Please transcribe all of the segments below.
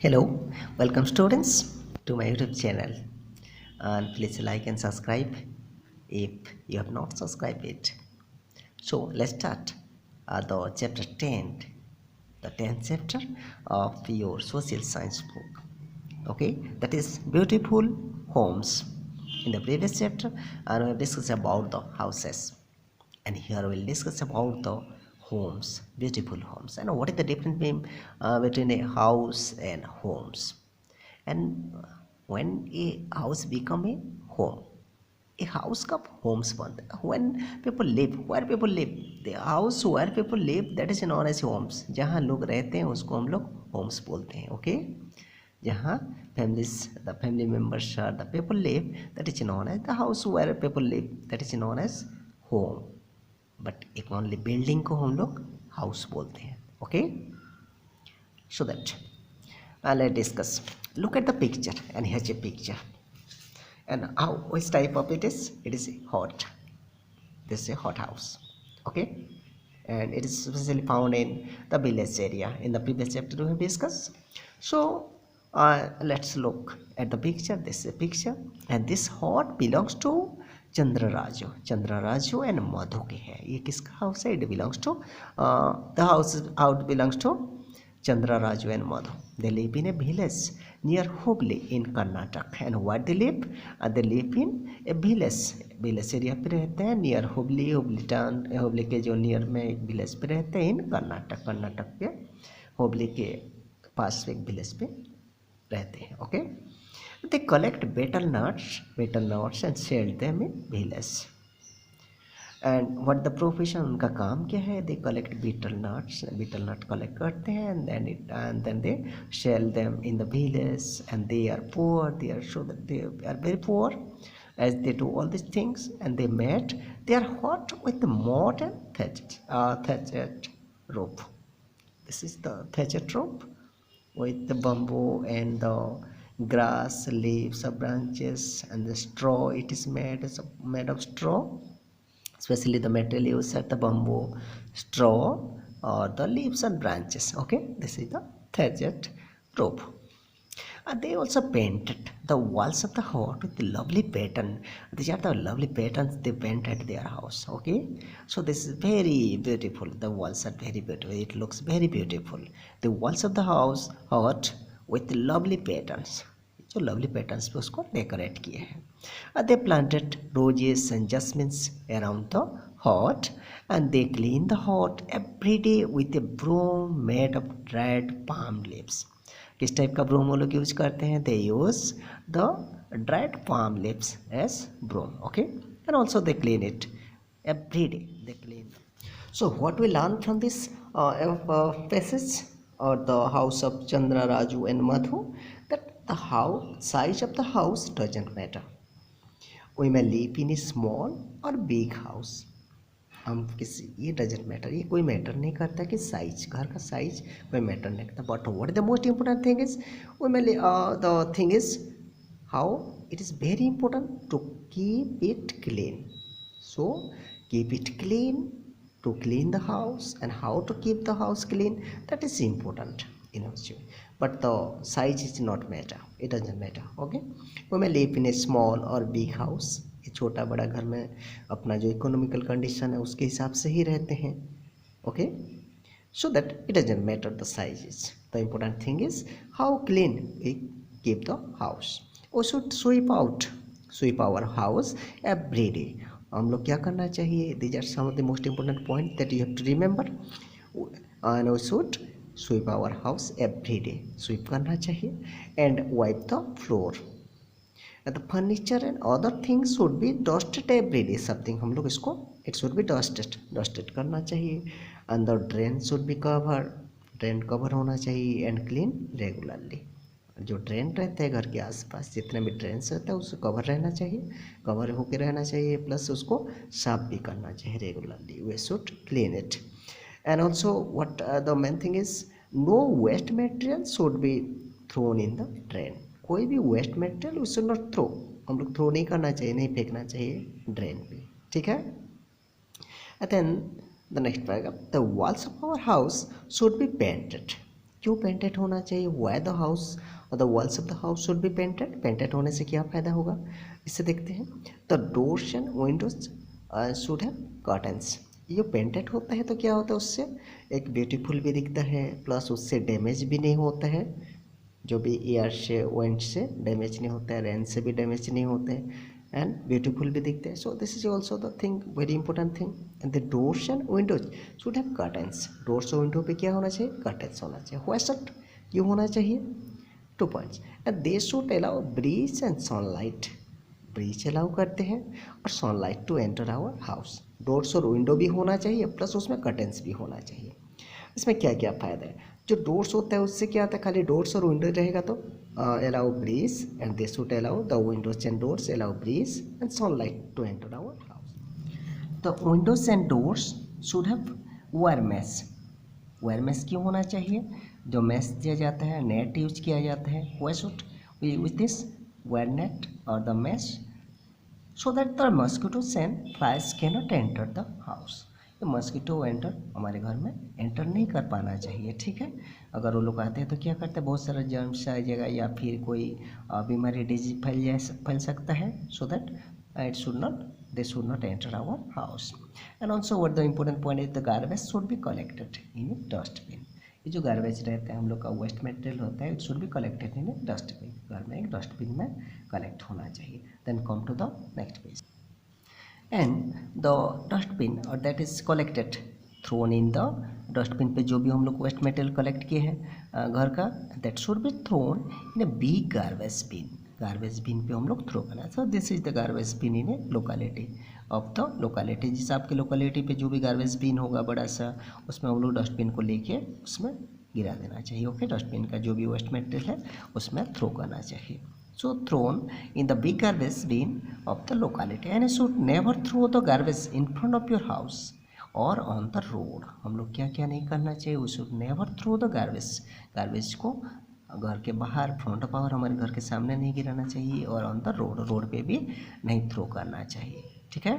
Hello, welcome students to my YouTube channel, and please like and subscribe if you have not subscribed it. So let's start the chapter 10, the 10th chapter of your social science book. Okay, that is beautiful homes. In the previous chapter, I will discuss about the houses, and here we'll discuss about the homes, beautiful homes, and what is the difference between a house and homes. And when a house become a home, a house का homes बनता है when people live, where people live, the house where people live, that is known as homes. जहाँ लोग रहते हैं उसको हम लोग homes बोलते हैं. Okay, जहाँ families, the family members are the people live, that is known as the house where people live, that is known as home. But एक only building को हम लोग house बोलते हैं. Okay, so that let's discuss. Look at the picture, and here's a picture. And how, which type of it is? It is hot. This is a hot house. Okay, and it is especially found in the village area. In the previous chapter we have discussed. So let's look at the picture. This is a picture, and this hut belongs to Chandraraju and Madhu के है. ये किसका house है? It belongs to the house belongs to Chandraraju and Madhu. They live in a village near Hubli in Karnataka. And what they live? They live in a village. Village area पे रहते हैं near Hubli, Hubli town, Hubli के जो near में एक village पे रहते हैं in कर्नाटक. कर्नाटक के Hubli के पास एक village पे रहते हैं. Okay, they collect betel nuts and sell them in village. And what the profession, उनका काम क्या है? They collect betel nut collect करते हैं and then they sell them in the village and they are poor, they are show that they are very poor as they do all these things, and they are hot with the mud and thatched roof. This is the thatched roof with the bamboo and the grass, leaves, branches, and the straw. It is made of straw. Especially the material used at the bamboo, straw, or the leaves and branches. Okay, this is the thatched roof. And they also painted the walls of the hut with lovely pattern. These are the lovely patterns they painted their house. Okay, so this is very beautiful. The walls are very beautiful. It looks very beautiful. The walls of the house hut with lovely patterns. जो lovely patterns पे उसको decorate किए हैं. They planted roses and jasmines around the hut and they clean the hut every day with a broom made of dried palm leaves. किस type का broom वो लोग use करते हैं? They use the dried palm leaves as broom. Okay, and also they clean it every day. They clean. So what we learn from this passage or the house of Chandra, Raju and Madhu, that the size of the house doesn't matter. We may live in a small or big house. हम किसी, ये doesn't matter, ये कोई matter नहीं करता कि size, घर का साइज कोई मैटर नहीं करता. But what the most important thing is, we may the thing is how it is very important to keep it clean. So keep it clean, to clean the house, and how to keep the house clean, that is important in our. But the size is not matter, it doesn't matter. Okay, we may live in a small or big house. ये छोटा बड़ा घर में अपना जो economical condition है उसके हिसाब से ही रहते हैं. Okay, so that it doesn't matter the sizes. The important thing is how clean we keep the house. We should sweep our house every day. हम लोग क्या करना चाहिए? These are some of the most important points that you have to remember. And we should sweep our house every day. Sweep करना चाहिए and wipe the floor. And the furniture and other things should be dusted every day. Something हम लोग इसको, it should be dusted करना चाहिए. And the drain should be covered. Drain cover होना चाहिए and clean regularly. जो drain रहता है घर के आसपास, जितने भी ड्रेन्स रहता है उसको कवर रहना चाहिए, कवर होके रहना चाहिए, प्लस उसको साफ भी करना चाहिए regularly. We should clean it. And also what the main thing is, no waste material should be thrown in the drain. कोई भी waste material we should not throw. हम लोग थ्रो नहीं करना चाहिए, नहीं फेंकना चाहिए ड्रेन पे. ठीक है. And then the next paragraph, the walls of our house should be painted. क्यों पेंटेड होना चाहिए? वाई द हाउस और the walls of the house should be painted? Painted होने से क्या फ़ायदा होगा, इससे देखते हैं। The doors and windows should have curtains. ये पेंटेड होता है तो क्या होता है, उससे एक ब्यूटीफुल भी दिखता है, प्लस उससे डैमेज भी नहीं होता है, जो भी एयर से विंड से डैमेज नहीं होता है, रेन से भी डैमेज नहीं होते हैं, एंड ब्यूटीफुल भी दिखते हैं। So this is also the thing, very important thing. And the doors and windows should have curtains. Doors और विंडो पे क्या होना चाहिए? कर्टन्स होना चाहिए। व्हाई शुड क्यों होना चाहिए? 2 points. And they should allow breeze and sunlight. Breeze allow करते हैं और sunlight to enter our house. Doors और विंडो भी होना चाहिए, प्लस उसमें कर्टन्स भी होना चाहिए। इसमें क्या क्या फ़ायदा है? जो डोर्स होता है उससे क्या होता है, खाली डोर्स और विंडो रहेगा तो allow breeze and they should allow the windows and doors allow breeze and sunlight to enter our house. The windows and doors should have wire mesh. Wire mesh क्यों होना चाहिए? जो मैश दिया जाता है, नेट यूज किया जाता है, why should we use this wire net और the mesh? so that the mosquitoes and flies cannot enter the house। ये मस्कीटो एंटर हमारे घर में एंटर नहीं कर पाना चाहिए, ठीक है। अगर वो लोग आते हैं तो क्या करते हैं, बहुत सारा जर्म्स आ जाएगा या फिर कोई बीमारी डिजीज फैल सकता है। So that it should not, they should not enter our house. And also what the important point is the garbage should be collected in a dustbin. ये जो गार्बेज रहता है हम लोग का वेस्ट मटेरियल होता है, it should be collected in a dustbin. घर में एक डस्टबिन में कलेक्ट होना चाहिए। Then come to the next page. And the dustbin और that is collected thrown in the dustbin पे जो भी हम लोग वेस्ट मटेरियल कलेक्ट किए हैं घर का, that should be thrown in a big garbage bin. Garbage bin पे हम लोग थ्रो करना है। So this is the garbage bin in a locality of the locality. जिस आपके लोकेलिटी पे जो भी गार्बेज बिन होगा बड़ा सा, उसमें हम लोग डस्टबिन को लेके उसमें गिरा देना चाहिए। ओके, डस्टबिन का जो भी वेस्ट मटेरियल है उसमें थ्रो करना चाहिए। So thrown in the big garbage bin of the locality and you should never throw the garbage in front of your house or on the road। हम लोग क्या क्या नहीं करना चाहिए? We should never throw the garbage। Garbage को घर के बाहर, फ्रंट ऑफ आवर, हमारे घर के सामने नहीं गिराना चाहिए, और ऑन द रोड, रोड पे भी नहीं थ्रो करना चाहिए, ठीक है।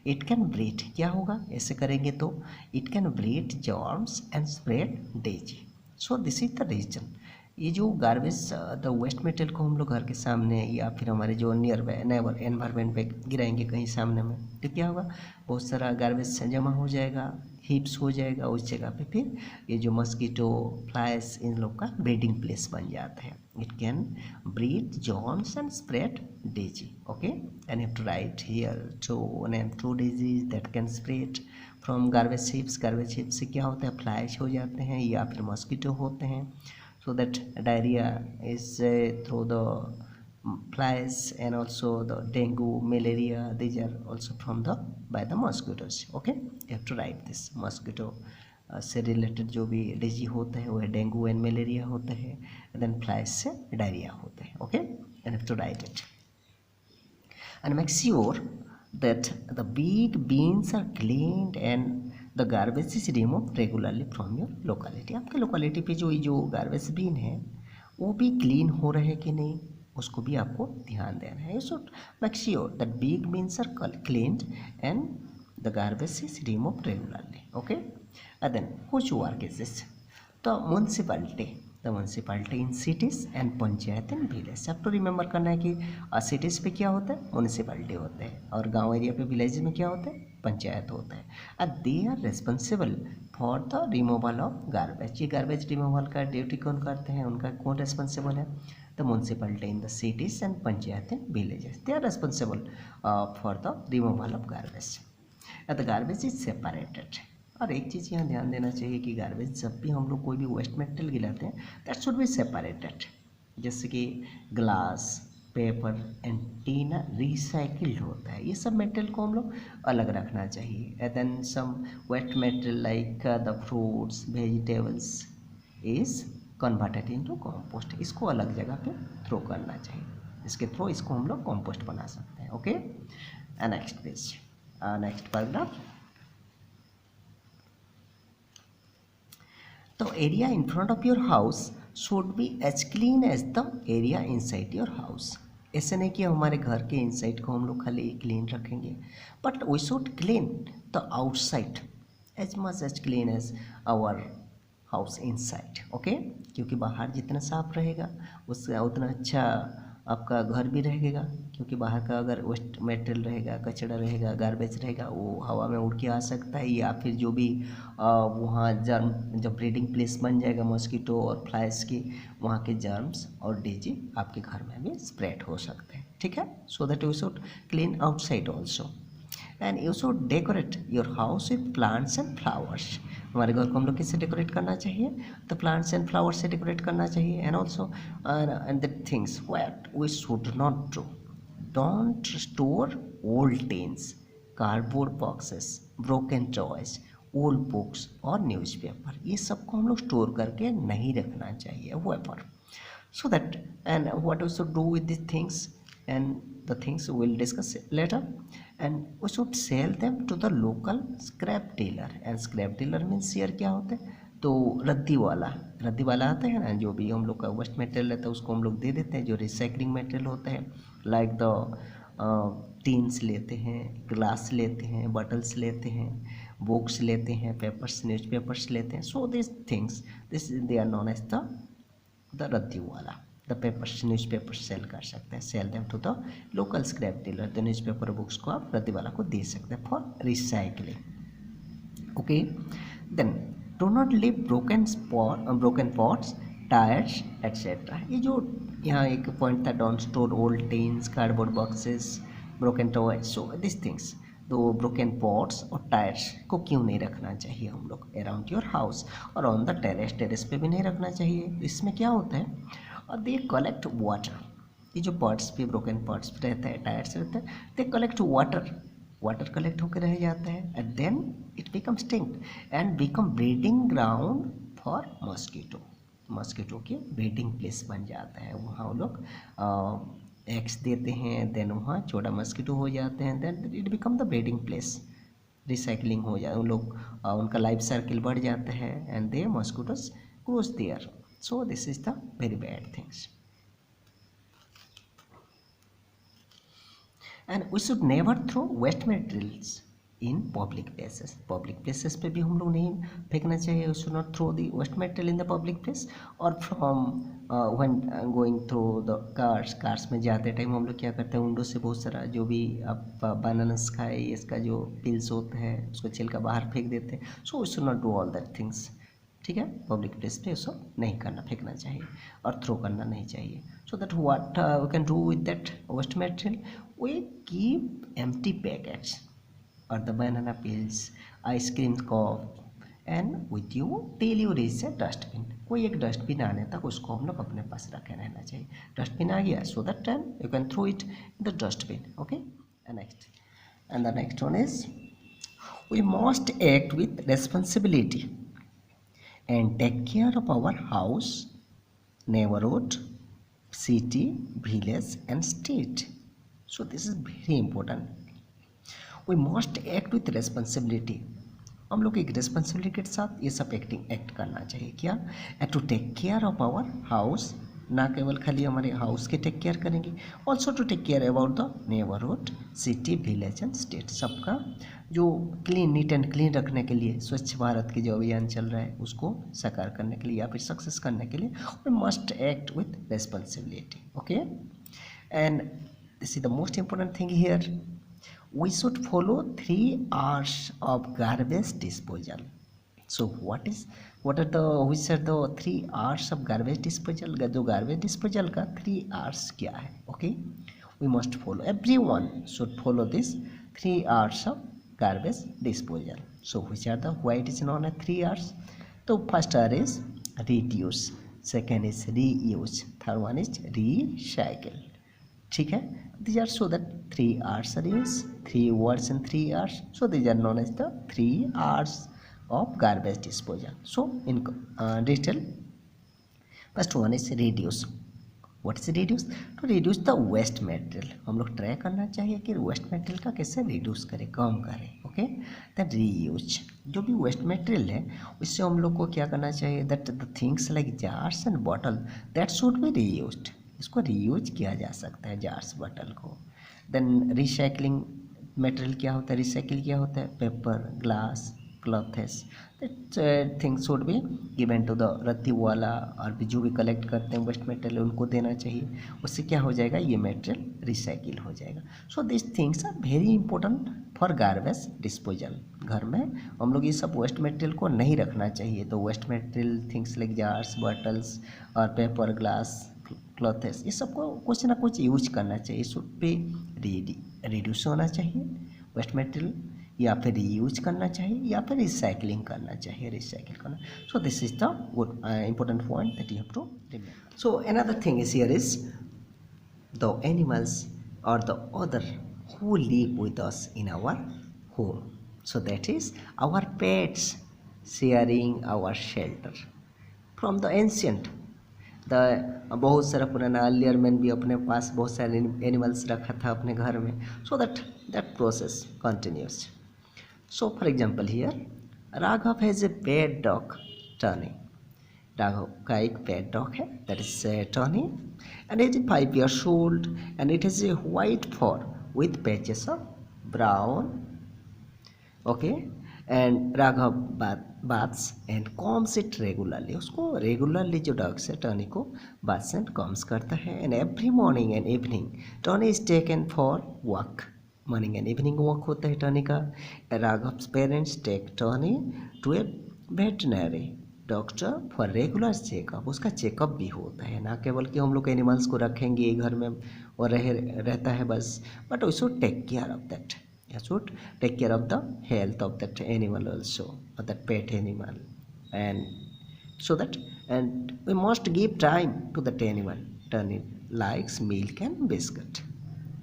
इट कैन ब्रीड, क्या होगा ऐसे करेंगे तो? It can breed germs and spread disease. So this is the reason. ये जो गार्बेज द वेस्ट मटेरियल को हम लोग घर के सामने या फिर हमारे जो नियर बाय नेबर एनवायरमेंट पे गिराएंगे कहीं सामने में, तो क्या होगा, बहुत सारा गार्बेज जमा हो जाएगा, हीप्स हो जाएगा। उस जगह पे फिर ये जो मस्कीटो, फ्लाइज, इन लोग का ब्रीडिंग प्लेस बन जाता है। It can breed germs and spread disease. Okay, and have to write here to name 2 disease that can spread from garbage heaps. Garbage heaps से क्या होता है, फ्लाइज हो जाते हैं या फिर मस्कीटो होते हैं। So that diarrhea is through the flies, and also the dengue, malaria, these are also from the by the mosquitoes। okay, you have to write this mosquito से रिलेटेड जो भी डिजीज होता है वो है डेंगू एंड मलेरिया होता है, then flies से डायरिया होता है। Okay, and have to write it and make sure that the big bins are cleaned and the garbage is removed regularly from your locality। आपके लोकेलिटी पे जो garbage bin है वो भी क्लीन हो रहे कि नहीं, उसको भी आपको ध्यान देना है। You should make sure that big bins are cleaned and the garbage is removed regularly. Okay, and then which work is this? तो municipality, the municipality in cities and panchayat in village. अब तो रिमेंबर करना है कि cities पे क्या होता है, म्यूनसिपैलिटी होते हैं, और गांव एरिया पे, विलेज में क्या होता है, पंचायत होता है। And they are responsible for the removal of garbage. ये गार्बेज रिमूवल का ड्यूटी कौन करते हैं, उनका कौन रिस्पॉन्सिबल है? The municipality in the cities and panchayat in villages, they are responsible for the removal of garbage. The garbage is separated. और एक चीज़ यहाँ ध्यान देना चाहिए कि गार्बेज जब भी हम लोग कोई भी वेस्ट मटेरियल गिराते हैं, दैट शुड बी सेपरेटेड। जैसे कि glass, paper and teen recycled होता है, ये सब मटेरियल को हम लोग अलग रखना चाहिए। And then some waste material like the fruits, vegetables is converted into compost, इसको अलग जगह पे थ्रो करना चाहिए। इसके थ्रू इसको हम लोग कंपोस्ट बना सकते हैं। Okay, next page, next paragraph. तो area in front of your house should be as clean as the area inside your house. ऐसे नहीं कि हमारे घर के इनसाइड को हम लोग खाली क्लीन रखेंगे, but we should clean the outside as much as clean as our house inside, okay. क्योंकि बाहर जितना साफ रहेगा उससे उतना अच्छा आपका घर भी रहेगा, क्योंकि बाहर का अगर वेस्ट मटेरियल रहेगा, कचरा रहेगा, गार्बेज रहेगा, वो हवा में उड़ के आ सकता है, या फिर जो भी वहाँ जर्म, जब ब्रीडिंग प्लेस बन जाएगा मॉस्किटो और फ्लाइज की, वहाँ के जर्म्स और डिजीज आपके घर में भी स्प्रेड हो सकते हैं, ठीक है। So that you should clean outside also and you should decorate your house with plants and flowers. हमारे घर को हम लोग किससे डेकोरेट करना चाहिए? तो प्लांट्स एंड फ्लावर्स से डेकोरेट करना चाहिए। And also and the things what we should not do, don't store old tins, cardboard boxes, broken toys, old books और न्यूज़पेपर, ये सबको हम लोग स्टोर करके नहीं रखना चाहिए वेपर। So that, and what we should do with these things, and the things we will discuss later, and we should sell them to the local scrap dealer. And scrap dealer means here क्या होता है? तो रद्दी वाला आता है ना, जो भी हम लोग का वेस्ट मटेरियल रहता है उसको हम लोग दे देते हैं, जो रिसाइकलिंग मटेरियल होता है, लाइक द टीन्स लेते हैं, ग्लास लेते हैं, बॉटल्स लेते हैं, बुक्स लेते हैं, पेपर्स, न्यूज़पेपर्स लेते हैं। So this things, this they are known as the raddi wala. The papers, newspaper sell कर सकते हैं, sell them to the local scrap dealer. The newspaper books को आप रद्दी वाला को दे सकते हैं for recycling, okay. Then do not leave broken pots, tyres etcetera. ये जो यहाँ एक पॉइंट था, don't store old tins, cardboard boxes, broken toys, so this things. तो ब्रोकन पॉट्स और टायर्स को क्यों नहीं रखना चाहिए हम लोग अराउंड योर हाउस, और ऑन द टेरेस पे भी नहीं रखना चाहिए। इसमें क्या होता है, और दे कलेक्ट वाटर। ये जो पॉट्स पे, ब्रोकन पॉट्स पे रहता है, टायर्स रहता है, दे कलेक्ट वाटर कलेक्ट होकर रह जाता है, and then it become stinked and become breeding ground for mosquito के ब्रीडिंग प्लेस बन जाता है। वहाँ वो लोग एग्स देते हैं, देन वहाँ छोटा मस्किटो हो जाते हैं, then it become the breeding place, recycling हो जाए, उन लोग उनका लाइफ सर्किल बढ़ जाता है, and they mosquitoes grows there. So this is the very bad things, and we should never throw waste materials in public places पे भी हम लोग नहीं फेंकना चाहिए। We should not throw the waste material in the public place, और from when going through the cars में जाते टाइम हम लोग क्या करते हैं, विंडो से बहुत सारा जो भी आप बनानास खाए, इसका जो पिल्स होता है उसको छिलका बाहर फेंक देते हैं। So we should not do all that things, ठीक है। पब्लिक प्लेस पे उसको नहीं करना, फेंकना चाहिए और थ्रो करना नहीं चाहिए। So that what we can do with that waste material, we keep empty packets और the banana peels, ice cream cup, and with you till you reach a dustbin. कोई एक डस्टबिन आने तक उसको हम लोग अपने पास रखे रहना चाहिए। डस्टबिन आ गया, so that time you can throw it in the dustbin, okay. And the next one is we must act with responsibility and take care of our house, neighborhood, city, village and state. So this is very important. We must act with responsibility. हम लोग एक responsibility के साथ ये सब act करना चाहिए। क्या? To take care of our house, ना केवल खाली हमारे हाउस के टेक केयर करेंगे, also to take care about the neighbourhood, city, village and state. सबका जो नीट एंड क्लीन रखने के लिए स्वच्छ भारत के जो अभियान चल रहा है उसको साकार करने के लिए या फिर सक्सेस करने के लिए we must act with responsibility, okay. And this is the most important thing here, we should follow 3 R's of garbage disposal. So what are the which are the 3 R's of garbage disposal? जो garbage disposal का 3 R's क्या है, okay? We must follow, everyone should follow this 3 R's of garbage disposal. So which are the, why it is known as 3 R's? तो first R is reduce, second is reuse, third one is recycle, ठीक है। These are so that 3 R's are used, 3 words and 3 R's. So these are known as the 3 R's of garbage disposal. So in detail, first one is reduce. What is reduce? To reduce the waste material. हम लोग try करना चाहिए कि waste material का कैसे reduce करें, कम करें, okay. Then reuse, जो भी वेस्ट मटेरियल है उससे हम लोग को क्या करना चाहिए, that the things like jars and bottle that should B reused, इसको रीयूज किया जा सकता है जार्स बॉटल को। देन रिसाइकलिंग मटेरियल क्या होता है, रिसाइकिल क्या होता है, paper, glass, clothes. That things should be given to the रत्ती वाला और भी जो भी कलेक्ट करते हैं वेस्ट मटेरियल उनको देना चाहिए. उससे क्या हो जाएगा, ये मटेरियल रिसाइकिल हो जाएगा. So this things are very important for garbage disposal. घर में हम लोग ये सब वेस्ट मटेरियल को नहीं रखना चाहिए. तो waste material things like jars, bottles और पेपर, ग्लास, क्लॉथेस, ये सबको कुछ ना कुछ यूज करना चाहिए. शुड पे रिड्यूस होना चाहिए वेस्ट मटेरियल, या फिर रीयूज करना चाहिए, या फिर रिसाइकलिंग करना चाहिए, रिसाइकिल करना. सो this is the good important point that you have to remember. So another thing is here is the animals or the other who live with us in our home. So that is our pets sharing our shelter from the ancient. बहुत सारा पुराना earlier man भी अपने पास बहुत सारे animals रखा था अपने घर में. So that process continues. So for example here Raghav has a pet dog Turny. Raghav का एक पेट डॉग है, that is Turny, and it is 5 years old and it has a white fur with patches of brown. Okay, and Raghav baths and combs it regularly. उसको regularly जो dogs है Turny को baths and combs करता है. And every morning and evening Turny is taken for walk. Morning and evening walk होता है Turny का. Raghav's parents take Turny to a veterinary doctor for regular checkup. उसका checkup भी होता है, ना केवल कि हम लोग एनिमल्स को रखेंगे घर में और रहता है बस, but we should take care of that. You should take care of the health of that animal also, or that pet animal, and so that, and we must give time to that animal. Turning likes milk and biscuit.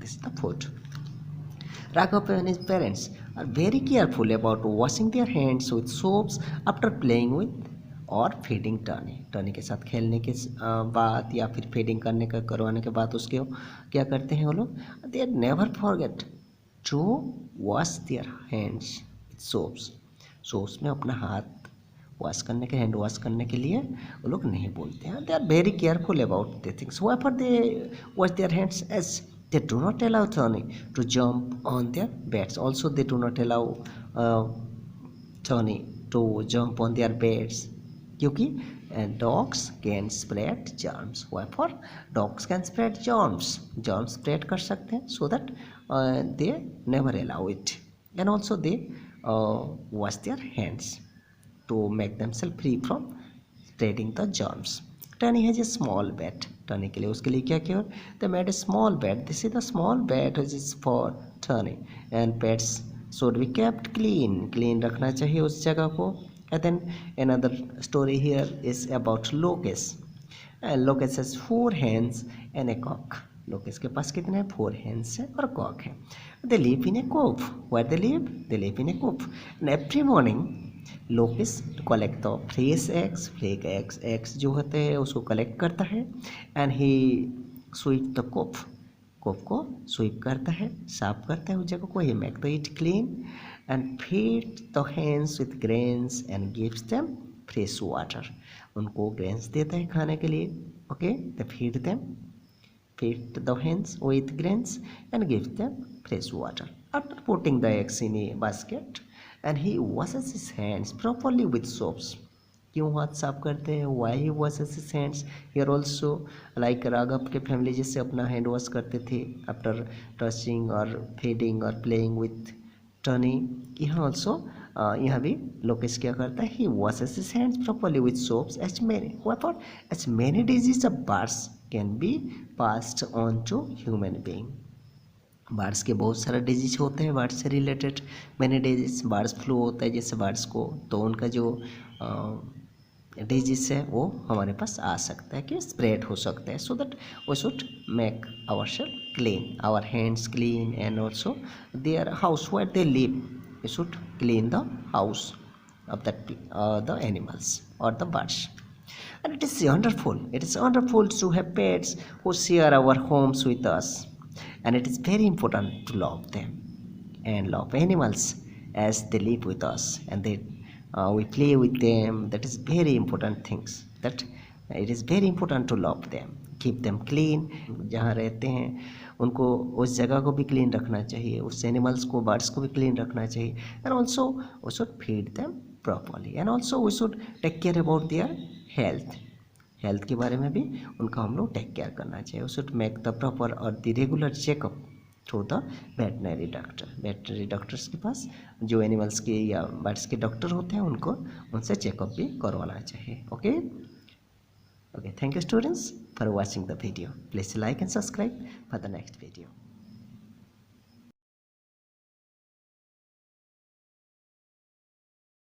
This is the food. Raghav and his parents are very careful about washing their hands with soaps after playing with और feeding टर्नी के साथ खेलने के बाद या फिर feeding करवाने के बाद उसके क्या करते हैं वो लोग, they never forget to wash their hands with soaps में अपना हाथ वॉश करने के, हैंड वॉश करने के लिए वो लोग नहीं बोलते हैं. They are very careful about the things. Why for they wash their hands, as they do not allow Turny to jump on their beds. Also they do not allow Turny to jump on their beds, क्योंकि dogs can spread germs. Why for dogs can spread germs spread कर सकते हैं. So that they never allow it, and also they wash their hands to make themselves free from spreading the germs. Tani has a small bed. Tani के लिए उसके लिए क्या किया, they made a small bed. This is the small bed which is for Tani, and pets should be kept clean रखना चाहिए उस जगह को. And then another story here is about Locust. Locust has 4 hens and a cock. लोकेस के पास कितने हैं, 4 hens है और कॉक है. They live in a coop. Where they live in a coop. And every morning Lokesh collect the fresh eggs जो होते हैं उसको कलेक्ट करता है. And he sweep the coop को स्वीप करता है, साफ करता है उस जगह को. He make the it clean and feed the hens with grains and gives them fresh water. उनको ग्रेन्स देता है खाने के लिए. Okay, they feed the hens with grains and give them fresh water. After putting the eggs in a basket, and he washes his hands properly with soaps. क्यों हाथ साफ करते हैं, why he washes his hands here also, like Raghav के family जैसे अपना hand wash करते थे आफ्टर टचिंग और फीडिंग और प्लेइंग विथ टर्नी. यहाँ ऑल्सो यहाँ भी लोकेश क्या करता है, he washes his hands properly with soaps as many diseases of birds can be passed on to human being. Birds के बहुत सारा डिजीज होते हैं, बर्ड्स से related many disease. Birds flu होता है जैसे बर्ड्स को, तो उनका जो डिजीज है वो हमारे पास आ सकता है कि स्प्रेड हो सकता है. So that we should make our self clean, our hands clean, and also their house where they live. We should clean the house of that the animals or the birds. And it is wonderful to have pets who share our homes with us, and it is very important to love them and love animals as they live with us, and we play with them. That is very important things, that it is very important to love them. Keep them clean, जहाँ रहते हैं उनको उस जगह को भी clean रखना चाहिए, उस एनिमल्स को, बर्ड्स को भी क्लीन रखना चाहिए। And also we should feed them properly, and also we should take care about their health के बारे में भी उनका हम लोग टेक केयर करना चाहिए। We should make the proper और the regular checkup through the veterinary doctors के पास, जो एनिमल्स के या बर्ड्स के डॉक्टर होते हैं उनसे चेकअप भी करवाना चाहिए। Okay, thank you students for watching the video. Please like and subscribe for the next video.